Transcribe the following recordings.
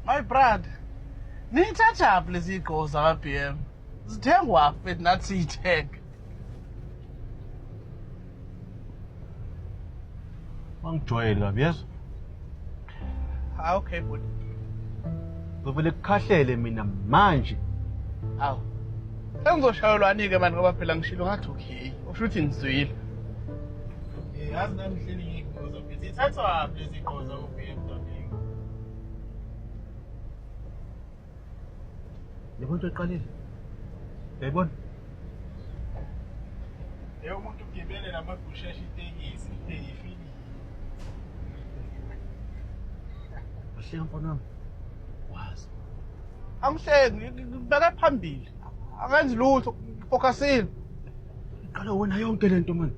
My brother, niyithathaphi lezi iy'gqoko zaka-BM? Zithengwa phi nathi siyithenga? Angijwayeli kabi yezwa. Okay bhuti. Ngivele kukhahlele mina manje. Awu. Sengizoshayelwani-ke mani ngoba phela ngishilo ngathi okay. Usho ukuthi ngizwile. Yazi nami ngihleli ngiy'gqoza phi. Zithathwaphi lezi iy'gqoko zaka-BM Dlamini? Yabona into eqalile. Yayibona? Umuntu ugibele namagusheshe itekisi ifile. Ahleka mfana wami. Wazi. Angihleki, ngibeka phambili. Angenzi lutho, focusini. Qala wena yonke lento man.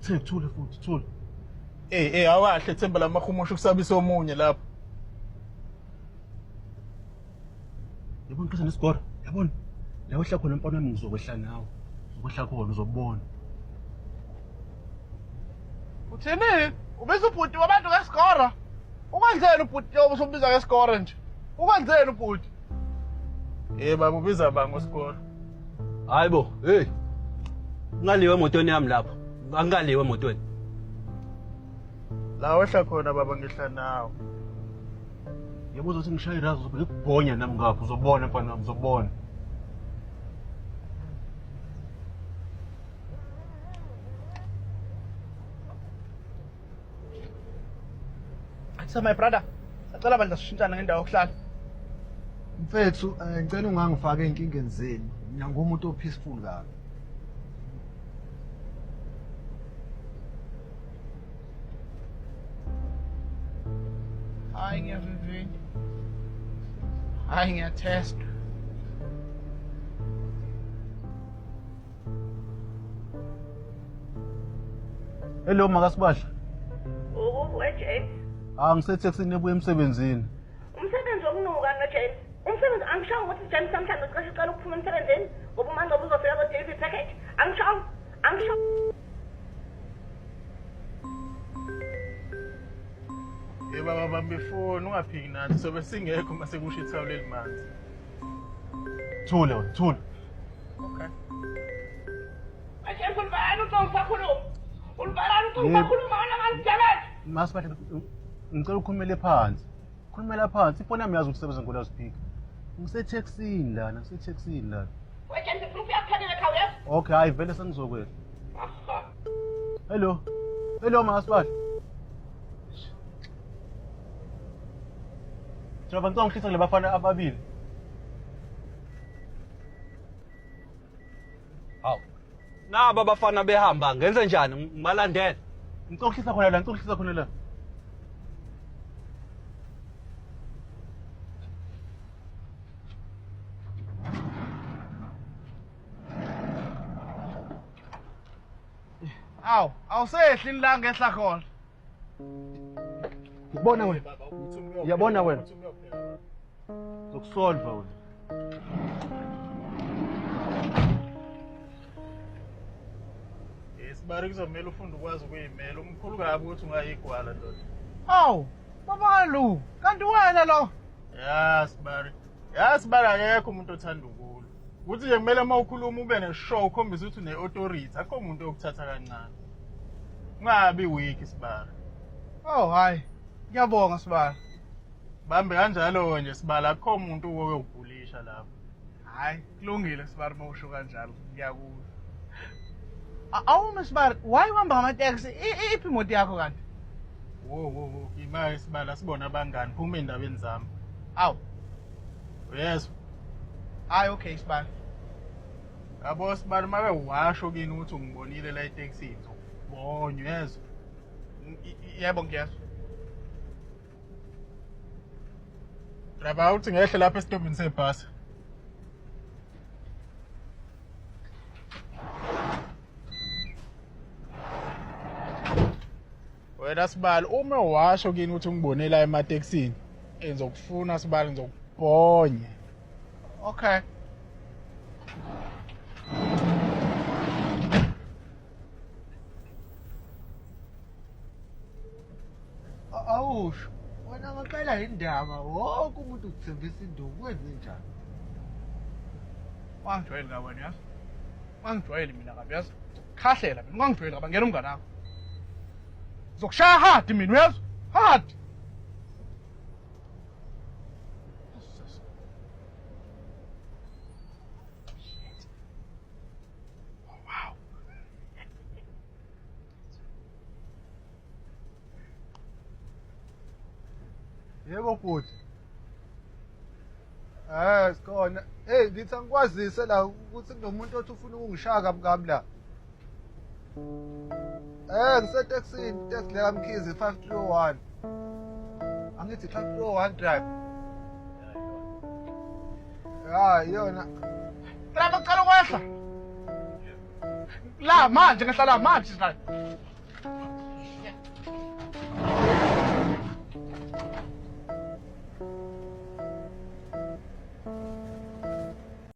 Thule futhi, thule. Awakahle Themba lamahumusho kusabisa omunye lapho. Yabona qisa nesigoro, yabona. La wehla khona mfana wami ngizokwehla nawe. Uzokwehla khona uzobona. Uthini? Ubiza ubhuti wabantu ngesikora? Ukwenzeni ubhuti obusubiza ngesikora nje? Ukwenzeni ubhuti? Baba ubiza banga ngesikora. Hayibo, hey. Ngaliwe emotweni yami lapha. Angikaliwe emotweni. La wehla khona baba ngihla nawe. Yebo uzothi ngishaye irazo uzobe ngikubhonya nami ngapha uzobona mfana wami uzobona. So my brother, sacela bandla sishintshana ngendawo yokuhlala. Mfethu, ngicela ungangifaka einkingeni zenu. Mina ngumuntu opeaceful kabi. Hayi ngiyavivini. Hayi ngiyatest. Hello makasibasha. James. Ngisetheksini ebuya emsebenzini. Umsebenzi wokunuka James. Umsebenzi angishawo ukuthi James namhlanje uqashe uqala ukuphuma emsebenzini ngoba manje uzofika ku David package. Angishawo. Baba bambe ifoni ungaphiki nathi sobe singekho mase kusho ithawula elimanzi. Thule wena, thule. Okay. James ulibani uzosakhuluma. Ulibani uzosakhuluma wena ngani Masibasha ngicela ukhulumele phansi. Khulumela phansi. Ifoni yami yazi ukusebenza ngola speaker. Ngisetheksini lana, ngisetheksini lana. Wena nje ufuna uyakuthathela ekhaya. Okay, hayi vele sengizokwela. Hello. Hello makasibasha. Njengoba ngicela ngihlisa lebafana ababili. Hawu. Naba abafana behamba ngenze njani ngibalandela? Ngicela uhlisa khona la, ngicela uhlisa khona la. Awusehli la ngehla khona. Ubona wena. Uyabona wena. Zokusolve wena. Sibari kuzomela ufunda ukwazi ukuyimela umkhulu kabi ukuthi ungayigwala ndoda. Baba lo, kanti wena lo. Sibari akekho umuntu othanda ukulwa. Uthi nje kumele mawukhuluma ube neshow ukhombisa ukuthi une-authority, akho umuntu okuthatha kancane. Ungabi weak Sibari. Hayi. Ngiyabonga Sibari. Bambe kanjalo nje Sibari, akho umuntu oyokubhulisha lapho. Hayi, kulungile Sibari mawusho kanjalo. Ngiyakuzwa. Awume Sibari, why uhamba ngamateksi? Iphi imoto yakho kanti? Wo, imali Sibari asibona abangani phuma endabeni zami. Yes. Hayi okay Sibari. Yabo Sibari make washo kini ukuthi ungibonile la eTaxini. Bonyo yezwa. Yebo ngiyazwa. Driver uthi ngehle lapha esitobhini sebhasi. Wena Sibali uma washo kini ukuthi ungibonela emateksini ngizokufuna Sibali ngizokubonye. Okay. Awusho Wena ngempela indaba wonke umuntu ukuthembisa induku wenze njani? Wangijwayeli kabi wena yazi. Wangijwayeli mina kabi yazi. Khahlela mina ungangijwayeli kabi ngena umngane wakho. Zokushaya hard mina uyazi? Hard. Yebo futhi. Sikhona. Hey, ngithi angikwazise la ukuthi kunomuntu othi ufuna ukungishaya kabi la. Ngiseteksini, taxi le kaMkhize 5301. Angithi 5301 drive. Yona. Lapha kucela ukwehla. La manje ngihlala manje la.